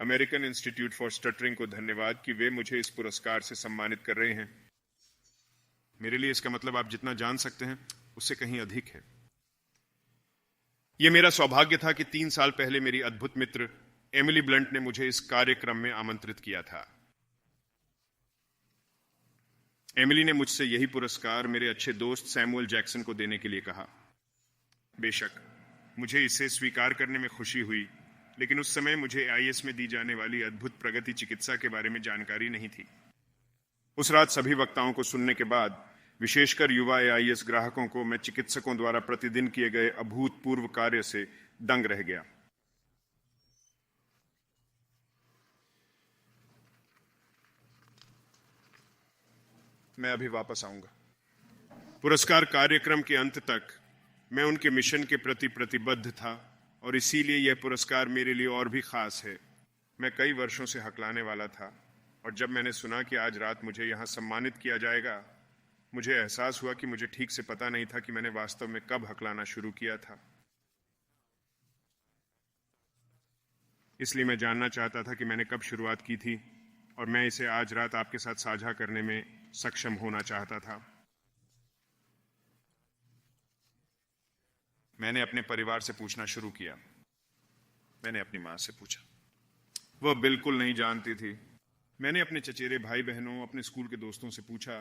American institute for stuttering को धन्यवाद कि वे मुझे इस पुरस्कार से सम्मानित कर रहे हैं। मेरे लिए इसका मतलब आप जितना जान सकते हैं उससे कहीं अधिक है। यह मेरा सौभाग्य था कि 3 साल पहले मेरी अद्भुत मित्र एमिली ब्लंट ने मुझे इस कार्यक्रम में आमंत्रित किया था। एमिली ने मुझसे यही पुरस्कार मेरे अच्छे दोस्त सैमुअल जैक्सन को देने के लिए कहा। बेशक मुझे इसे स्वीकार करने में खुशी हुई, लेकिन उस समय मुझे आईएएस में दी जाने वाली अद्भुत प्रगति चिकित्सा के बारे में जानकारी नहीं थी। उस रात सभी वक्ताओं को सुनने के बाद, विशेषकर युवा आईएएस ग्राहकों को, मैं चिकित्सकों द्वारा प्रतिदिन किए गए अभूतपूर्व कार्य से दंग रह गया। मैं अभी वापस आऊंगा। पुरस्कार कार्यक्रम के अंत तक मैं उनके मिशन के प्रति प्रतिबद्ध था और इसीलिए यह पुरस्कार मेरे लिए और भी खास है। मैं कई वर्षों से हकलाने वाला था और जब मैंने सुना कि आज रात मुझे यहां सम्मानित किया जाएगा, मुझे एहसास हुआ कि मुझे ठीक से पता नहीं था कि मैंने वास्तव में कब हकलाना शुरू किया था। इसलिए मैं जानना चाहता था कि मैंने कब शुरुआत की थी और मैं इसे आज रात आपके साथ साझा करने में सक्षम होना चाहता था। मैंने अपने परिवार से पूछना शुरू किया। मैंने अपनी मां से पूछा। वह बिल्कुल नहीं जानती थी। मैंने अपने चचेरे भाई बहनों, अपने स्कूल के दोस्तों से पूछा,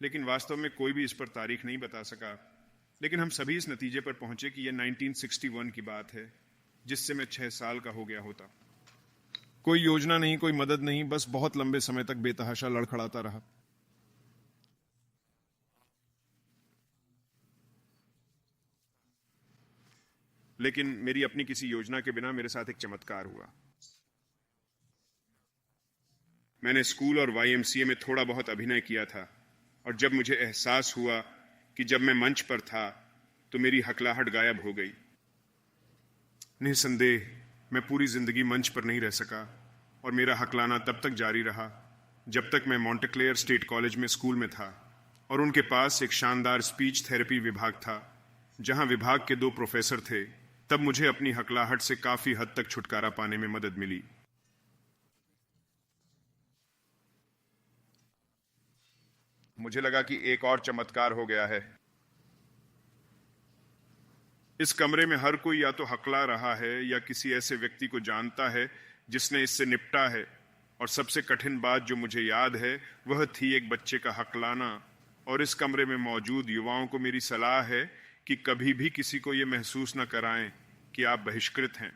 लेकिन वास्तव में कोई भी इस पर तारीख नहीं बता सका। लेकिन हम सभी इस नतीजे पर पहुंचे कि यह 1961 की बात है, जिससे मैं 6 साल का हो गया होता। कोई योजना नहीं, कोई मदद नहीं, बस बहुत लंबे समय तक बेतहाशा लड़खड़ाता रहा। लेकिन मेरी अपनी किसी योजना के बिना मेरे साथ एक चमत्कार हुआ। मैंने स्कूल और वाईएमसीए में थोड़ा बहुत अभिनय किया था और जब मुझे एहसास हुआ कि जब मैं मंच पर था तो मेरी हकलाहट गायब हो गई। निसंदेह मैं पूरी जिंदगी मंच पर नहीं रह सका और मेरा हकलाना तब तक जारी रहा जब तक मैं मॉन्टेक्लेयर स्टेट कॉलेज में स्कूल में था और उनके पास एक शानदार स्पीच थेरेपी विभाग था, जहां विभाग के 2 प्रोफेसर थे। तब मुझे अपनी हकलाहट से काफी हद तक छुटकारा पाने में मदद मिली। मुझे लगा कि एक और चमत्कार हो गया है। इस कमरे में हर कोई या तो हकला रहा है या किसी ऐसे व्यक्ति को जानता है जिसने इससे निपटा है। और सबसे कठिन बात जो मुझे याद है वह थी एक बच्चे का हकलाना। और इस कमरे में मौजूद युवाओं को मेरी सलाह है कि कभी भी किसी को यह महसूस न कराएं कि आप बहिष्कृत हैं।